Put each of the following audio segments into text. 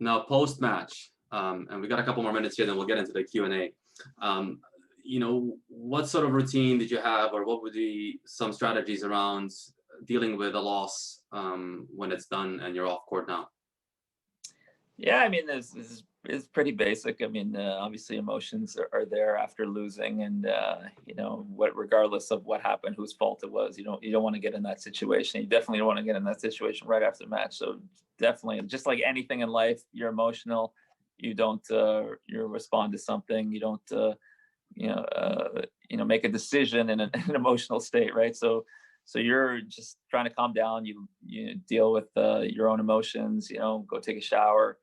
Now, post-match, and we got a couple more minutes here, then we'll get into the Q&A. You know, what sort of routine did you have, or what would be some strategies around dealing with a loss when it's done and you're off court now? Yeah, I mean, this is pretty basic. I mean, obviously emotions are there after losing, and you know, regardless of what happened, whose fault it was, you don't want to get in that situation. You definitely don't want to get in that situation right after the match. So definitely, just like anything in life, you're emotional. You don't you respond to something. You don't make a decision in an emotional state, right? So you're just trying to calm down. You deal with your own emotions. You know, go take a shower,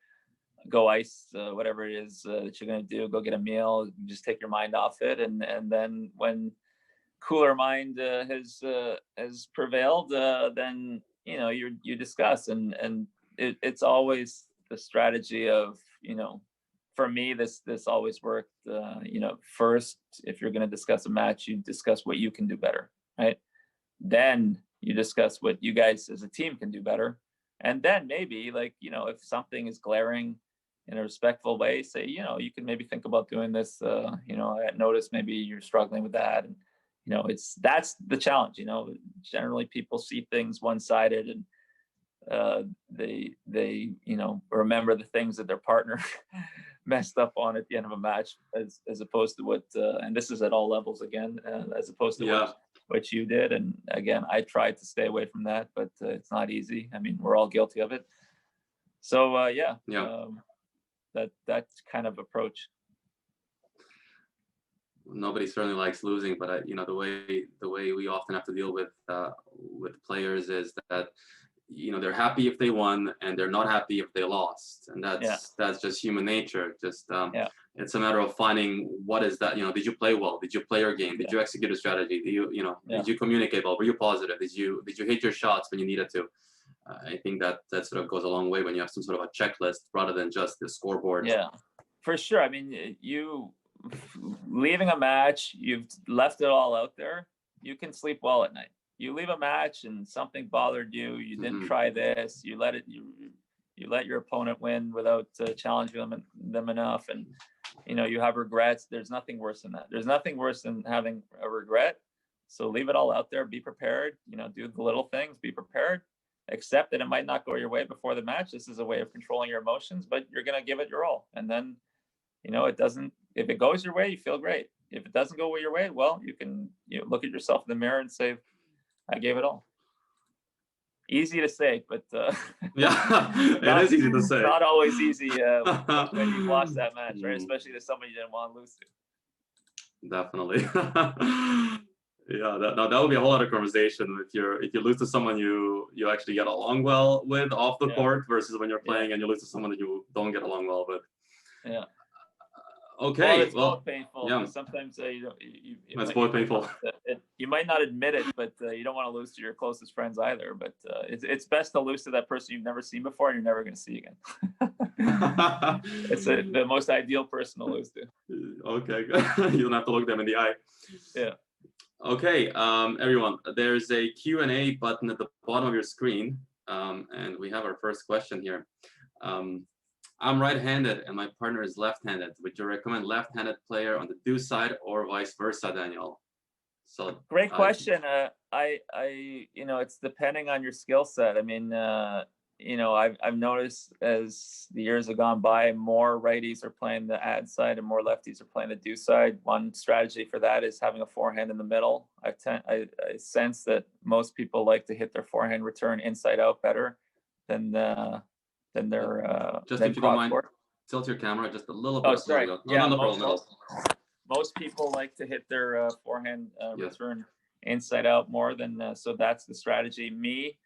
go ice whatever it is that you're going to do. Go get a meal. Just take your mind off it, and then when cooler mind has prevailed, then you know you discuss, and it's always the strategy of, you know, for me this always worked. You know, first, if you're going to discuss a match, you discuss what you can do better, right? Then you discuss what you guys as a team can do better. And then maybe, like, you know, if something is glaring, in a respectful way, say, you know, you can maybe think about doing this. You know, I noticed maybe you're struggling with that. And, you know, that's the challenge. You know, generally people see things one-sided, and they you know, remember the things that their partner messed up on at the end of a match, as opposed to what and this is at all levels again, as opposed to what you did. And again, I tried to stay away from that, but it's not easy. I mean, we're all guilty of it. So that kind of approach. Nobody certainly likes losing, but you know, the way we often have to deal with players is that, you know, they're happy if they won and they're not happy if they lost, and that's just human nature. Just it's a matter of finding what is that. You know, did you play well? Did you play your game? Did you execute a strategy? Did you communicate well? Were you positive? Did you hit your shots when you needed to? I think that sort of goes a long way when you have some sort of a checklist rather than just the scoreboard. Yeah, for sure. I mean, you leaving a match, you've left it all out there. You can sleep well at night. You leave a match and something bothered you. You didn't try this. You let your opponent win without challenging them enough, and you know, you have regrets. There's nothing worse than that. There's nothing worse than having a regret. So leave it all out there. Be prepared. You know, do the little things. Be prepared. Accept that it might not go your way before the match. This is a way of controlling your emotions, but you're going to give it your all. And then, you know, if it goes your way, you feel great. If it doesn't go your way, well, you can, you know, look at yourself in the mirror and say, I gave it all. Easy to say, but yeah, it is easy to say. Not always easy when you've lost that match, right? Especially to somebody you didn't want to lose to. Definitely. Yeah, that would be a whole other conversation. If you lose to someone you actually get along well with off the court, versus when you're playing and you lose to someone that you don't get along well with. Yeah. Okay. Well, it's both painful. Yeah. Sometimes it's both painful. You might not admit it, but you don't want to lose to your closest friends either. But it's best to lose to that person you've never seen before and you're never going to see again. It's the most ideal person to lose to. Okay, good. You don't have to look them in the eye. Yeah. Okay, everyone, there's a Q&A button at the bottom of your screen, and we have our first question here. I'm right-handed and my partner is left-handed. Would you recommend left-handed player on the do side or vice versa, Daniel? So great question. I you know, it's depending on your skill set. I mean, you know, I've noticed as the years have gone by, more righties are playing the ad side and more lefties are playing the do side. One strategy for that is having a forehand in the middle. I sense that most people like to hit their forehand return inside out better than their just if you don't mind, tilt your camera just a little bit. Oh, sorry. No problem. Most people like to hit their forehand return inside out more than so that's the strategy. Me,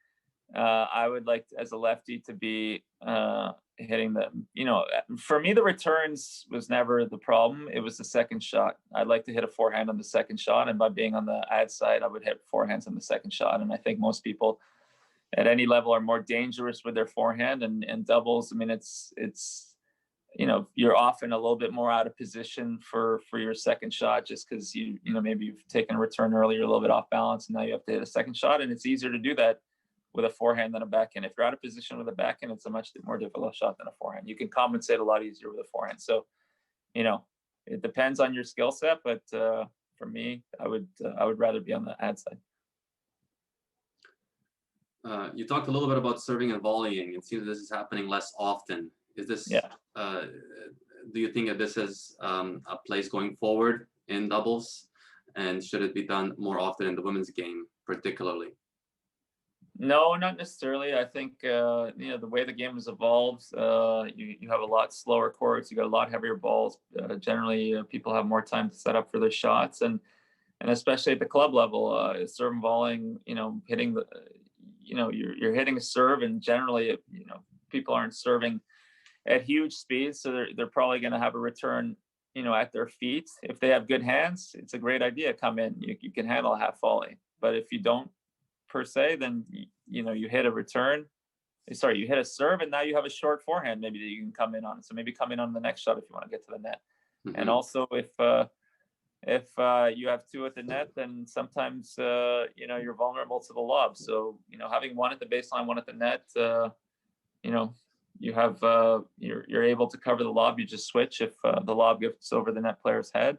I would like, as a lefty, to be hitting the, you know, for me, the returns was never the problem. It was the second shot. I'd like to hit a forehand on the second shot. And by being on the ad side, I would hit forehands on the second shot. And I think most people at any level are more dangerous with their forehand, and doubles. I mean, it's, you know, you're often a little bit more out of position for your second shot, just because you know, maybe you've taken a return earlier, a little bit off balance, and now you have to hit a second shot. And it's easier to do that with a forehand than a backhand. If you're out of position with a backhand, it's a much more difficult shot than a forehand. You can compensate a lot easier with a forehand. So, it depends on your skill set, but for me, I would rather be on the ad side. You talked a little bit about serving and volleying. It seems this is happening less often. Is this? Yeah. Do you think that this is a place going forward in doubles, and should it be done more often in the women's game, particularly? No, not necessarily. I think the way the game has evolved, you have a lot slower courts. You got a lot heavier balls. Generally, people have more time to set up for their shots, and especially at the club level, serve and volleying. Hitting the, you're hitting a serve, and generally, people aren't serving at huge speeds, so they're probably going to have a return, at their feet. If they have good hands, it's a great idea. Come in, you can handle a half volley. But if you don't, per se, then you hit a return. Sorry, you hit a serve, and now you have a short forehand maybe that you can come in on. So maybe come in on the next shot if you want to get to the net. Mm-hmm. And also, if you have two at the net, then sometimes you're vulnerable to the lob. So having one at the baseline, one at the net, you have you're able to cover the lob. You just switch if the lob gets over the net player's head.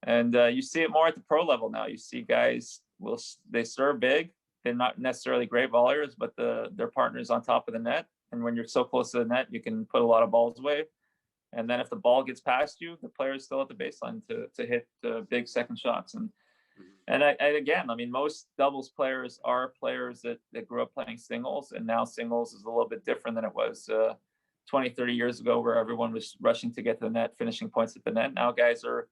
And you see it more at the pro level now. You see guys they serve big. They're not necessarily great volleyers, but their partner's on top of the net. And when you're so close to the net, you can put a lot of balls away. And then if the ball gets past you, the player is still at the baseline to hit big second shots. And again, I mean, most doubles players are players that grew up playing singles, and now singles is a little bit different than it was 20, 30 years ago, where everyone was rushing to get to the net, finishing points at the net. Now guys are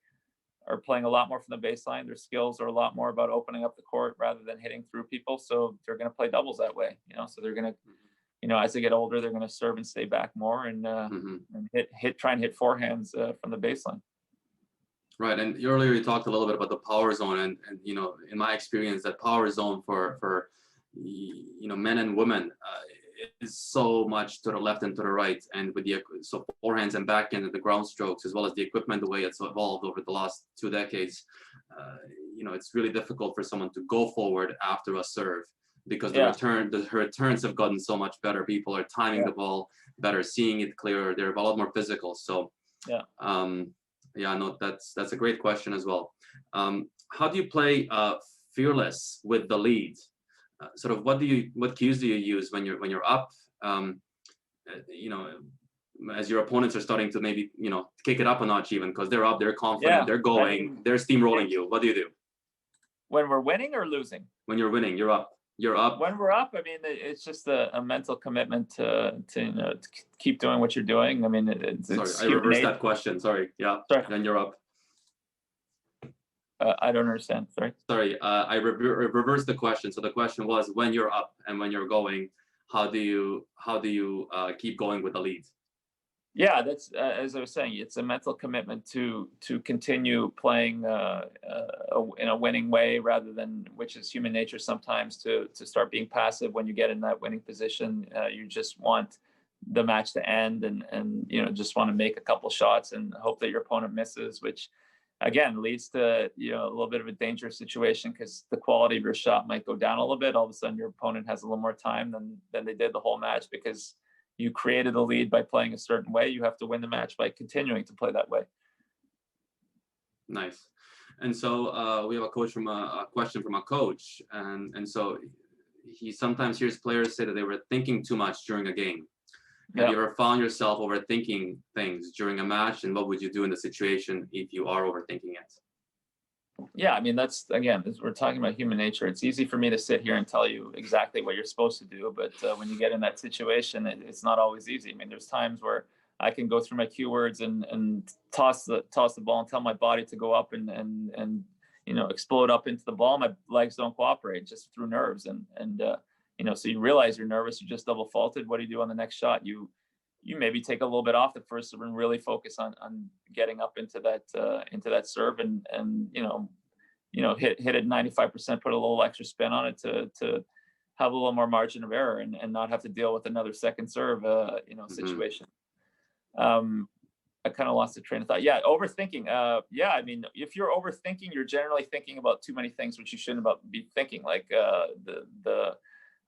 playing a lot more from the baseline. Their skills are a lot more about opening up the court rather than hitting through people. So they're going to play doubles that way, so they're going to, as they get older, they're going to serve and stay back more and try and hit forehands from the baseline. Right. And earlier you talked a little bit about the power zone, and in my experience, that power zone for men and women is so much to the left and to the right, and with so forehands and backhand and the ground strokes, as well as the equipment, the way it's evolved over the last 2 decades, it's really difficult for someone to go forward after a serve, because the returns have gotten so much better. People are timing the ball better, seeing it clearer. They're a lot more physical. So that's a great question as well. How do you play fearless with the lead? Sort of what cues do you use when you're up? As your opponents are starting to maybe kick it up a notch, even because they're up, they're confident, they're going, they're steamrolling you. What do you do? When we're winning or losing? When you're winning, you're up. You're up. When we're up, I mean, it's just a mental commitment to keep doing what you're doing. I mean, sorry, I reversed that question. Sorry. Yeah. Sorry. Then you're up. I don't understand. Sorry. I reversed the question. So the question was, when you're up and when you're going, how do you keep going with the lead? Yeah, that's as I was saying, it's a mental commitment to continue playing in a winning way, rather than, which is human nature sometimes, to start being passive when you get in that winning position. You just want the match to end, and just want to make a couple shots and hope that your opponent misses, which again leads to a little bit of a dangerous situation, because the quality of your shot might go down a little bit. All of a sudden your opponent has a little more time than they did the whole match, because you created a lead by playing a certain way. You have to win the match by continuing to play that way. Nice. And so we have a question from a coach, and so he sometimes hears players say that they were thinking too much during a game. Have you ever found yourself overthinking things during a match, and what would you do in the situation if you are overthinking it? Yeah, I mean, that's, again, we're talking about human nature. It's easy for me to sit here and tell you exactly what you're supposed to do, but when you get in that situation, it's not always easy. I mean, there's times where I can go through my cue words and toss the ball and tell my body to go up and explode up into the ball. My legs don't cooperate, just through nerves, and so you realize you're nervous. You just double faulted. What do you do on the next shot? You maybe take a little bit off the first serve and really focus on getting up into that serve, and hit it 95%, put a little extra spin on it to have a little more margin of error, and not have to deal with another second serve situation. I kind of lost the train of thought. Yeah, overthinking. I mean, if you're overthinking, you're generally thinking about too many things which you shouldn't be thinking, like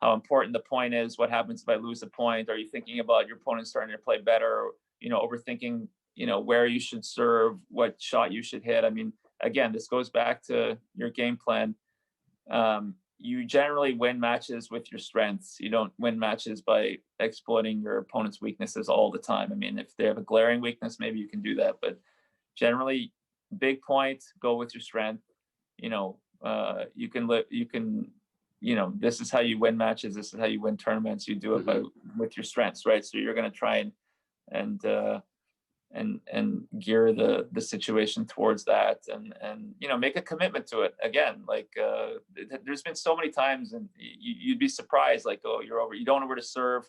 how important the point is. What happens if I lose the point? Are you thinking about your opponent starting to play better? Overthinking, where you should serve, what shot you should hit. I mean, again, this goes back to your game plan. You generally win matches with your strengths. You don't win matches by exploiting your opponent's weaknesses all the time. I mean, if they have a glaring weakness, maybe you can do that, but generally, big point, go with your strength. This is how you win matches. This is how you win tournaments. You do it with your strengths, right? So you're going to try and gear the situation towards that, and make a commitment to it. Again, like there's been so many times, and you'd be surprised, like, oh, you don't know where to serve,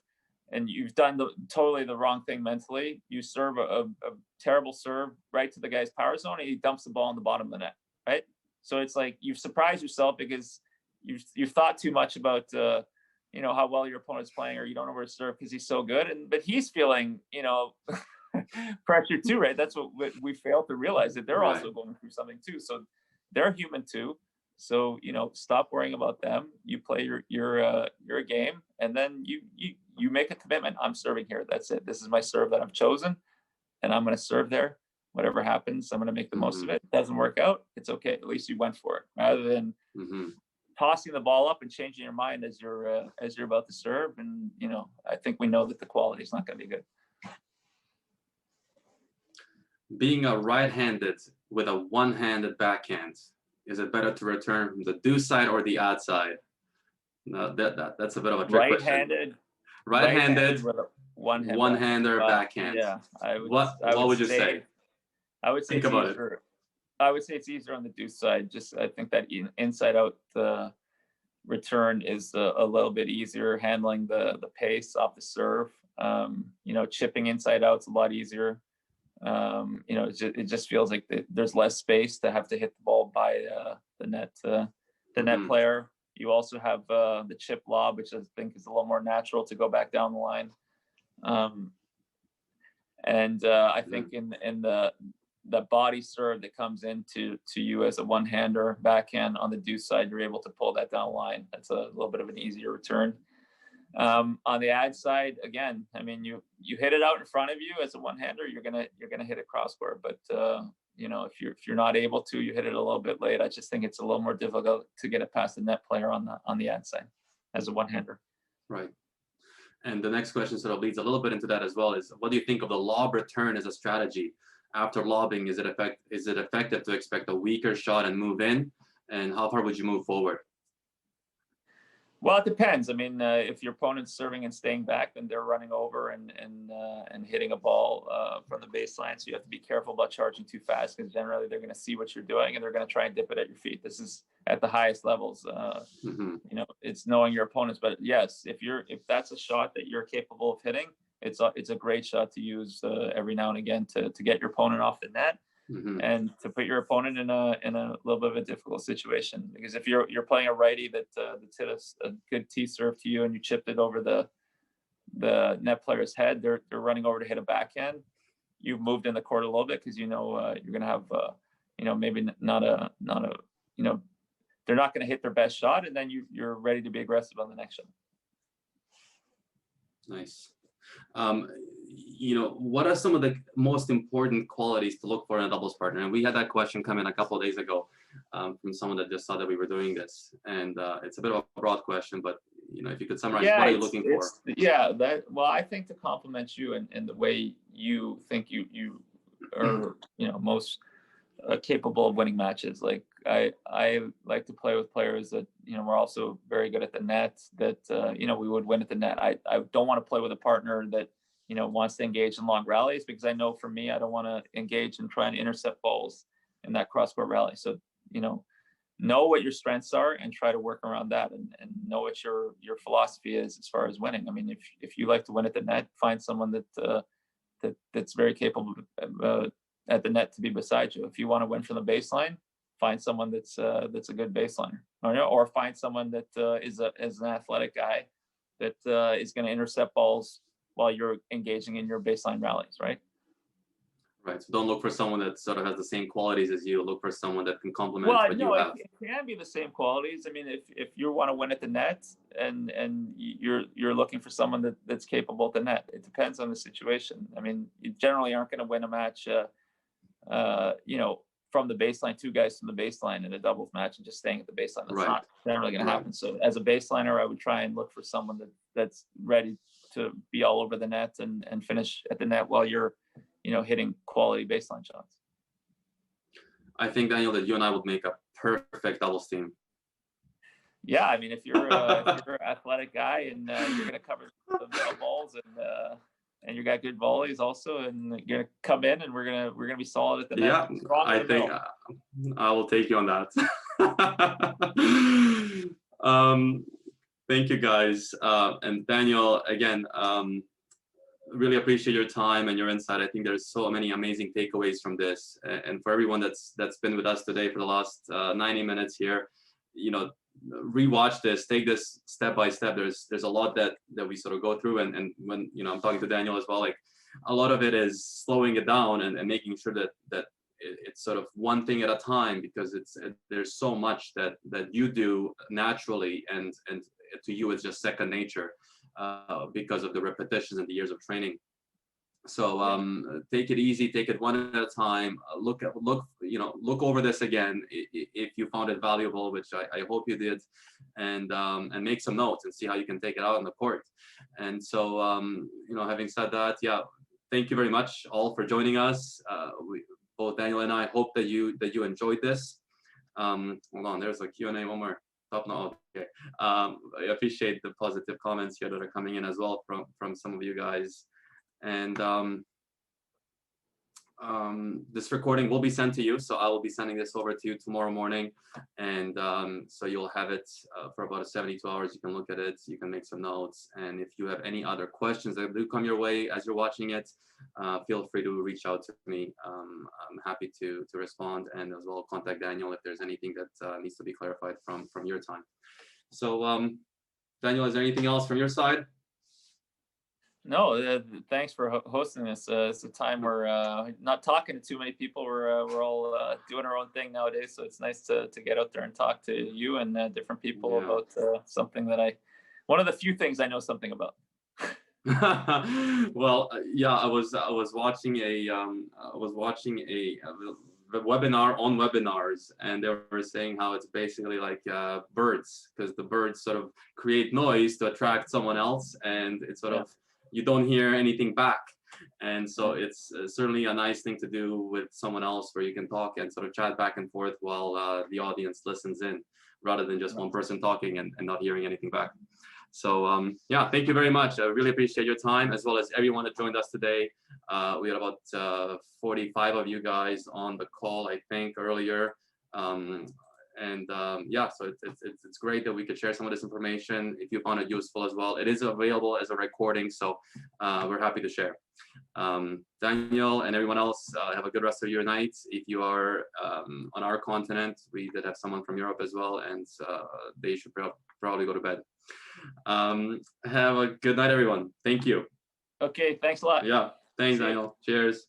and you've done totally the wrong thing mentally. You serve a terrible serve right to the guy's power zone, and he dumps the ball in the bottom of the net, right? So it's like you've surprised yourself because you've thought too much about how well your opponent's playing, or you don't know where to serve because he's so good, but he's feeling pressure too, right? That's what we fail to realize, that they're also going through something too. So they're human too. So stop worrying about them. You play your game, and then you make a commitment. I'm serving here. That's it. This is my serve that I've chosen, and I'm going to serve there. Whatever happens, I'm going to make the most of it. Doesn't work out, it's okay. At least you went for it, rather than tossing the ball up and changing your mind as you're about to serve. And I think we know that the quality is not going to be good. Being a right-handed with a one-handed backhand, is it better to return from the do side or the ad side? No, that's a bit of a trick question. Right-handed with a one-hander backhand. Yeah, what would you say? I would say Think about it. I would say it's easier on the do side. Just I think that inside out return is a little bit easier, handling the pace off the serve. Chipping inside out's a lot easier. It just feels like there's less space to have to hit the ball by the net player. You also have the chip lob, which I think is a little more natural to go back down the line. I think in the body serve that comes into you as a one-hander backhand on the do side, you're able to pull that down the line. That's a little bit of an easier return. On the ad side, again, I mean, you hit it out in front of you as a one-hander, you're gonna hit a crossbar. But if you're not able to, you hit it a little bit late. I just think it's a little more difficult to get it past the net player on the ad side as a one-hander. Right. And the next question sort of leads a little bit into that as well, is what do you think of the lob return as a strategy? After lobbing, is it effective to expect a weaker shot and move in? And how far would you move forward? Well, it depends. I mean, if your opponent's serving and staying back, then they're running over and hitting a ball from the baseline. So you have to be careful about charging too fast, because generally they're going to see what you're doing and they're going to try and dip it at your feet. This is at the highest levels. It's knowing your opponents. But yes, if that's a shot that you're capable of hitting, it's a great shot to use every now and again to get your opponent off the net. And to put your opponent in a little bit of a difficult situation. Because if you're playing a righty that's hit a good tee serve to you, and you chipped it over the net player's head, they're running over to hit a backhand. You've moved in the court a little bit, because you're going to have maybe not a they're not going to hit their best shot, and then you're ready to be aggressive on the next shot. Nice. What are some of the most important qualities to look for in a doubles partner? And we had that question come in a couple of days ago from someone that just saw that we were doing this. And it's a bit of a broad question, but if you could summarize, what are you looking for? I think to complement you in the way you think you are, most capable of winning matches. Like I like to play with players that we're also very good at the net, that we would win at the net. I don't want to play with a partner that wants to engage in long rallies, because I know for me, I don't want to engage in trying to intercept balls in that cross-court rally. So know what your strengths are and try to work around that, and know what your philosophy is as far as winning. I mean, if you like to win at the net, find someone that's very capable at the net to be beside you. If you want to win from the baseline, find someone that's a good baseliner, or find someone that is an athletic guy that is going to intercept balls while you're engaging in your baseline rallies, right? Right. So don't look for someone that sort of has the same qualities as you. Look for someone that can complement Well, what you no, have. it can be the same qualities. I mean, if you want to win at the net and you're looking for someone that's capable at the net, it depends on the situation. I mean, you generally aren't going to win a match, from the baseline, two guys from the baseline in a doubles match and just staying at the baseline. That's Right. not generally going to Right. happen. So as a baseliner, I would try and look for someone that's ready to be all over the net and finish at the net while you're, hitting quality baseline shots. I think, Daniel, that you and I would make a perfect doubles team. Yeah, I mean, if you're an athletic guy and you're going to cover the middle balls and you got good volleys also, and you're gonna come in and we're gonna be solid at the net. Yeah, I think I will take you on that. Thank you, guys, and Daniel, again, really appreciate your time and your insight. I think there's so many amazing takeaways from this, and for everyone that's been with us today for the last 90 minutes here, rewatch this, take this step by step. There's a lot that we sort of go through, and when I'm talking to Daniel as well, like a lot of it is slowing it down and making sure that it's sort of one thing at a time, because there's so much that you do naturally, and to you it's just second nature, because of the repetitions and the years of training. So take it easy, take it one at a time. Look over this again if you found it valuable, which I hope you did, and make some notes and see how you can take it out on the court. And so having said that, yeah, thank you very much all for joining us. Both Daniel and I hope that you enjoyed this. Hold on, there's a Q&A, one more. No, okay. I appreciate the positive comments here that are coming in as well from some of you guys. And this recording will be sent to you, so I will be sending this over to you tomorrow morning, and so you'll have it for about 72 hours. You can look at it, you can make some notes, and if you have any other questions that do come your way as you're watching it, feel free to reach out to me. I'm happy to respond, and as well contact Daniel if there's anything that needs to be clarified from your time. So Daniel, is there anything else from your side? No, thanks for hosting this. It's a time we're not talking to too many people. We're all doing our own thing nowadays, so it's nice to get out there and talk to you and different people about something that one of the few things I know something about. Well, yeah, I was watching a webinar on webinars, and they were saying how it's basically like birds, because the birds sort of create noise to attract someone else, and it's sort of, you don't hear anything back. And so it's certainly a nice thing to do with someone else, where you can talk and sort of chat back and forth while the audience listens in, rather than just one person talking and not hearing anything back. So yeah, thank you very much. I really appreciate your time, as well as everyone that joined us today. We had about 45 of you guys on the call, I think, earlier. Yeah, so it's great that we could share some of this information. If you found it useful as well, it is available as a recording, so we're happy to share. Daniel and everyone else, have a good rest of your night. If you are on our continent, we did have someone from Europe as well, and they should probably go to bed. Have a good night, everyone. Thank you. Okay, thanks a lot. Yeah, thanks, Daniel. Cheers.